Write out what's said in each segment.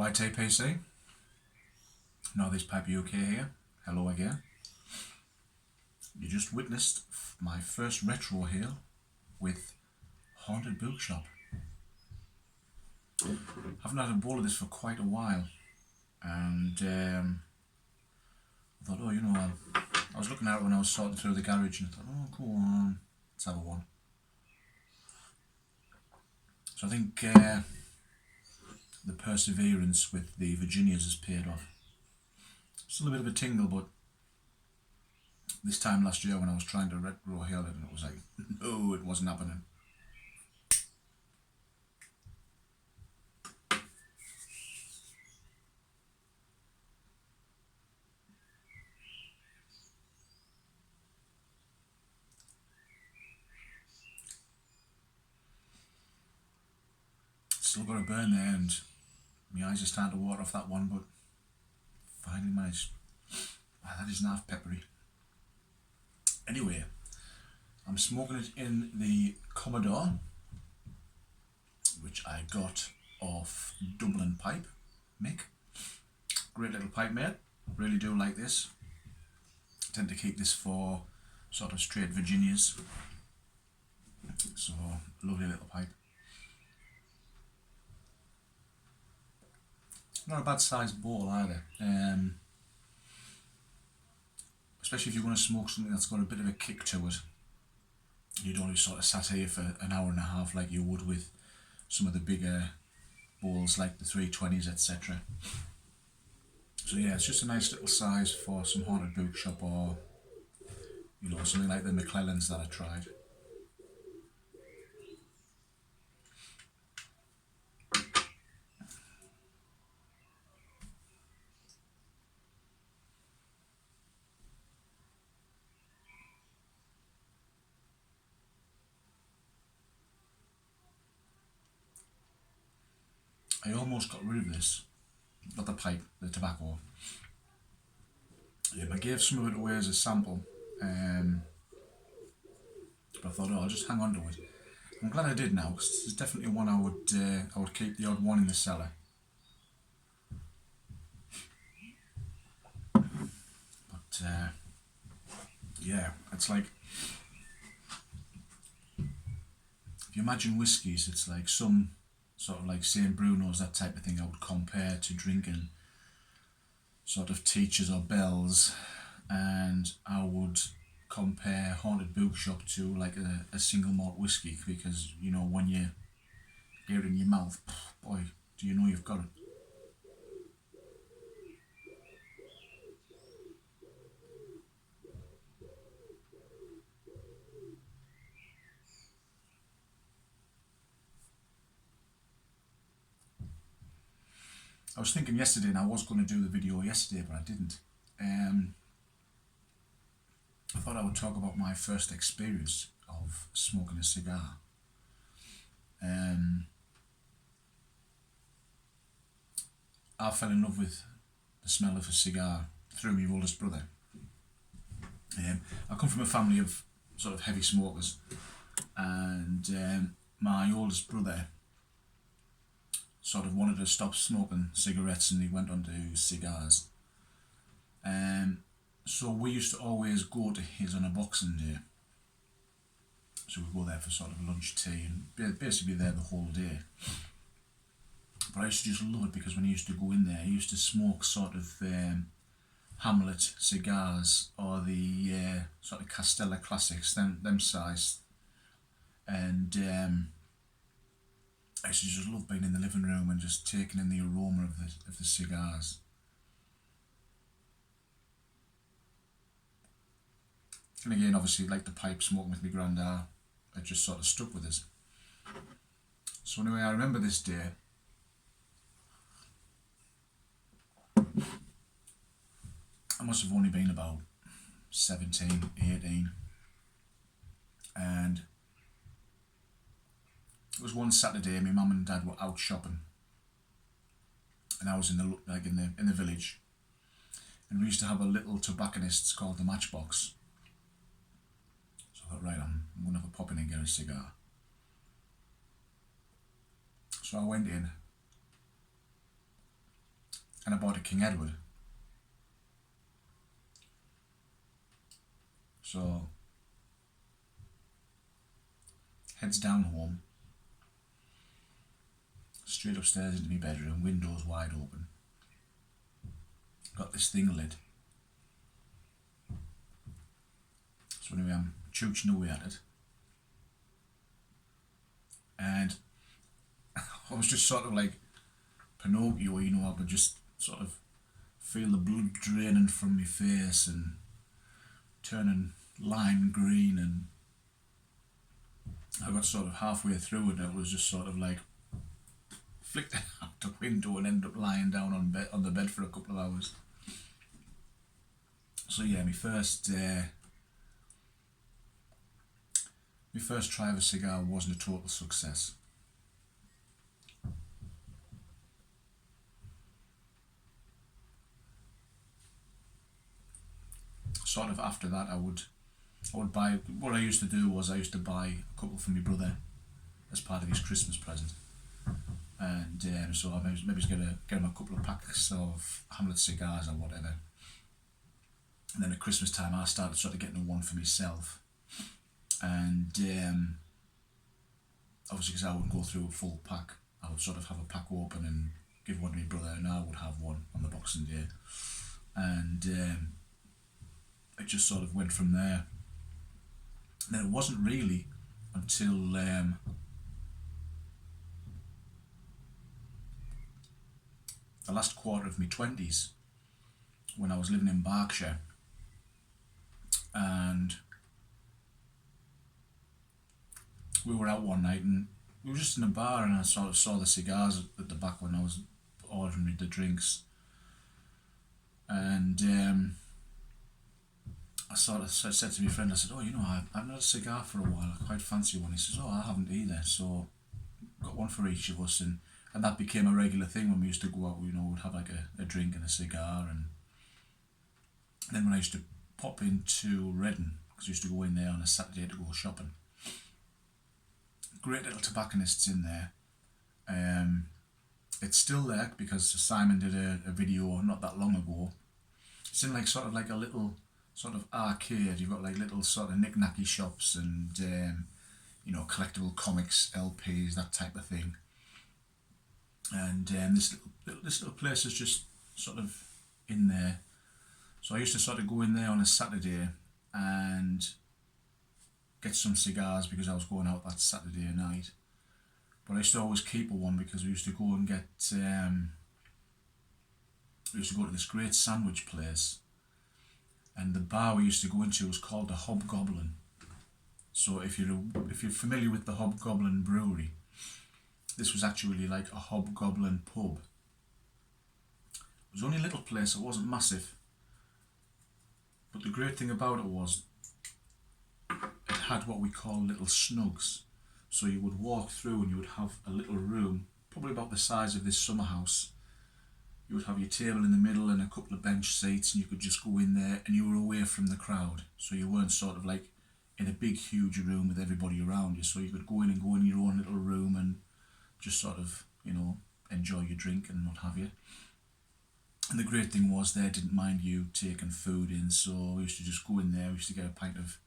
YTPC, Northeast Pipe UK here, hello again. You just witnessed my first retro hail with Haunted Bookshop. Haven't had a bowl of this for quite a while, and I thought, oh, you know, I was looking at it when I was sorting through the garage and I thought, oh, go on, let's have a one. So I think the perseverance with the Virginias has paid off. Still a bit of a tingle, but this time last year when I was trying to retro hail it, and it was like, no, it wasn't happening. Still got a burn there, and my eyes are starting to water off that one, but finally managed. That isn't half peppery. Anyway, I'm smoking it in the Commodore, which I got off Dublin Pipe, Mick. Great little pipe, mate. Really do like this. I tend to keep this for sort of straight Virginias. So, lovely little pipe. Not a bad sized bowl either. Especially if you're going to smoke something that's got a bit of a kick to it. You don't want to sort of sat here for an hour and a half like you would with some of the bigger bowls like the 320s, etc. So yeah, it's just a nice little size for some Haunted Bookshop, or you know, something like the McClellans that I tried. I almost got rid of this, not the pipe, the tobacco. I gave some of it away as a sample, but I thought, oh, I'll just hang on to it. I'm glad I did now, because this is definitely one I would keep the odd one in the cellar. But yeah, it's like, if you imagine whiskies, it's like some sort of like St. Bruno's, that type of thing I would compare to drinking sort of Teachers or Bells, and I would compare Haunted Bookshop to like a single malt whiskey, because you know, when you hear it in your mouth, boy, do you know you've got it. I was thinking yesterday, and I was going to do the video yesterday, but I didn't. I thought I would talk about my first experience of smoking a cigar. I fell in love with the smell of a cigar through my oldest brother. I come from a family of sort of heavy smokers, and my oldest brother sort of wanted to stop smoking cigarettes, and he went on to cigars. So we used to always go to his on a Boxing Day. So we'd go there for sort of lunch, tea, and basically there the whole day. But I used to just love it, because when he used to go in there, he used to smoke sort of Hamlet cigars, or the sort of Castella Classics, them size. And I used to just love being in the living room and just taking in the aroma of the cigars. And again, obviously, like the pipe, smoking with my granddad, it just sort of stuck with us. So anyway, I remember this day. I must have only been about 17, 18. And it was one Saturday, my mum and dad were out shopping. And I was in the village. And we used to have a little tobacconist called the Matchbox. So I thought, right, I'm going to have a pop in and get a cigar. So I went in, and I bought a King Edward. So, heads down home, straight upstairs into my bedroom, windows wide open. Got this thing lit. So anyway, I'm chooching away at it. And I was just sort of like Pinocchio, you know, I could just sort of feel the blood draining from my face and turning lime green, and I got sort of halfway through it and it was just sort of like flicked out the window and ended up lying down on the bed for a couple of hours. So yeah, my first try of a cigar wasn't a total success. Sort of after that, I would buy. What I used to do was I used to buy a couple for my brother as part of his Christmas present, and so I maybe get him a couple of packs of Hamlet cigars or whatever. And then at Christmas time, I started sort of getting one for myself, and obviously because I wouldn't go through a full pack, I would sort of have a pack open and give one to my brother, and I would have one on the Boxing Day, and it just sort of went from there. And then it wasn't really until the last quarter of my 20s, when I was living in Berkshire, and we were out one night and we were just in a bar, and I sort of saw the cigars at the back when I was ordering the drinks, and I sort of said to my friend, I said, oh, you know, I've not had a cigar for a while, I quite fancy one. He says, oh, I haven't either, so got one for each of us, and that became a regular thing when we used to go out, you know, we'd have like a drink and a cigar. And then when I used to pop into Reading, because I used to go in there on a Saturday to go shopping, great little tobacconists in there. It's still there because Simon did a video not that long ago. It's in like sort of like a little sort of arcade. You've got like little sort of knick-knacky shops and you know, collectible comics, LPs, that type of thing. And this little place is just sort of in there. So I used to sort of go in there on a Saturday and get some cigars because I was going out that Saturday night. But I used to always keep one because we used to go and get we used to go to this great sandwich place, and the bar we used to go into was called the Hobgoblin. So if you're familiar with the Hobgoblin Brewery, this was actually like a Hobgoblin pub. It was only a little place, it wasn't massive. But the great thing about it was it had what we call little snugs. So you would walk through and you would have a little room, probably about the size of this summer house. You would have your table in the middle and a couple of bench seats, and you could just go in there and you were away from the crowd. So you weren't sort of like in a big huge room with everybody around you. So you could go in and go in your own little room and just sort of, you know, enjoy your drink and what have you. And the great thing was they didn't mind you taking food in, so we used to just go in there, we used to get a pint of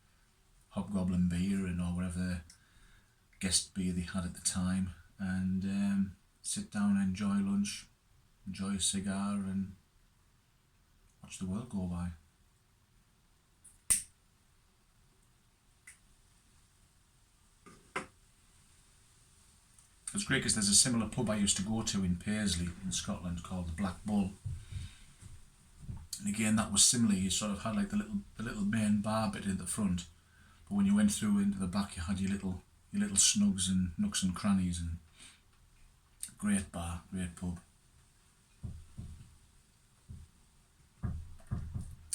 Hobgoblin beer and or whatever guest beer they had at the time, and sit down and enjoy lunch, enjoy a cigar and watch the world go by. It's great because there's a similar pub I used to go to in Paisley in Scotland called the Black Bull. And again, that was similar. You sort of had like the little main bar bit in the front, but when you went through into the back, you had your little snugs and nooks and crannies, and great bar, great pub.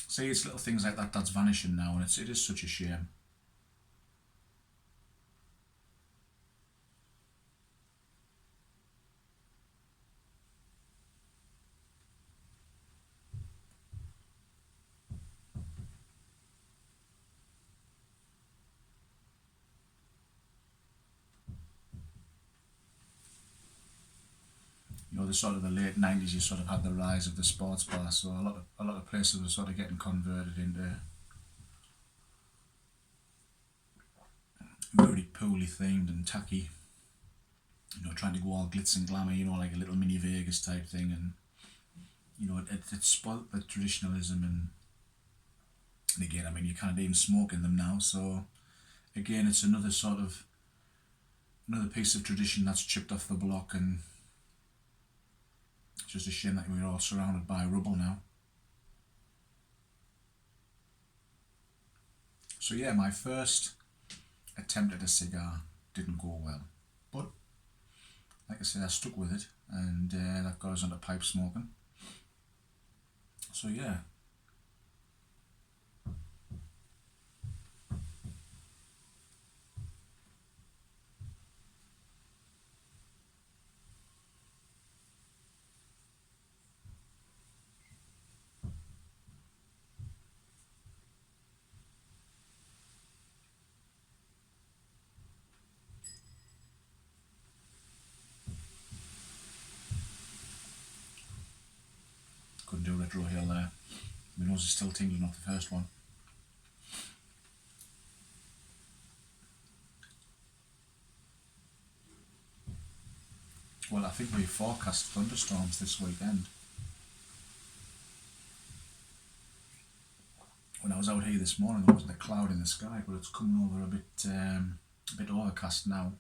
See, it's little things like that that's vanishing now, and it is such a shame. You know, the sort of the late 90s, you sort of had the rise of the sports bar, so a lot of places were sort of getting converted into very poorly themed and tacky, trying to go all glitz and glamour, like a little mini Vegas type thing, and it spoilt the traditionalism, and again, I mean, you can't even smoke in them now, so again, it's another piece of tradition that's chipped off the block, and it's just a shame that we're all surrounded by rubble now. So yeah, my first attempt at a cigar didn't go well, but like I said, I stuck with it, and that got us onto pipe smoking. So yeah. Couldn't do a retro hill there. My nose is still tingling off the first one. Well, I think we forecast thunderstorms this weekend. When I was out here this morning, there wasn't a cloud in the sky, but it's coming over a bit overcast now.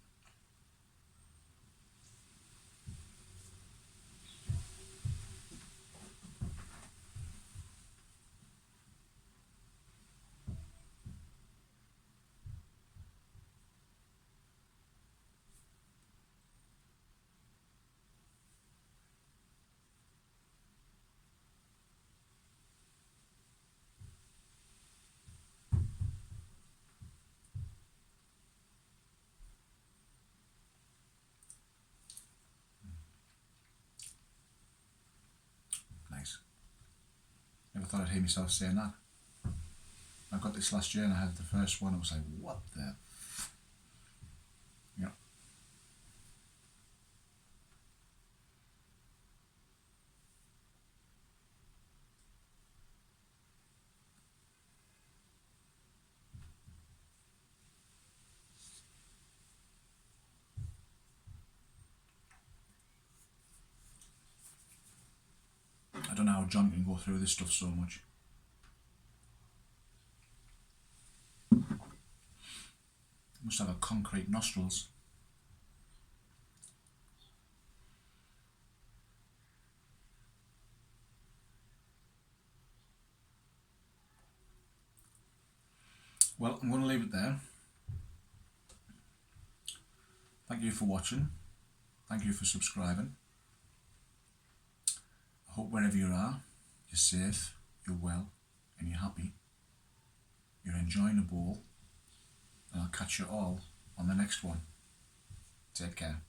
Nice. Never thought I'd hear myself saying that. I got this last year and I had the first one. I was like, what the? Yeah. I don't know how John can go through this stuff so much. Must have a concrete nostrils. Well, I'm going to leave it there. Thank you for watching. Thank you for subscribing. I hope wherever you are, you're safe, you're well, and you're happy. You're enjoying the bowl. And I'll catch you all on the next one. Take care.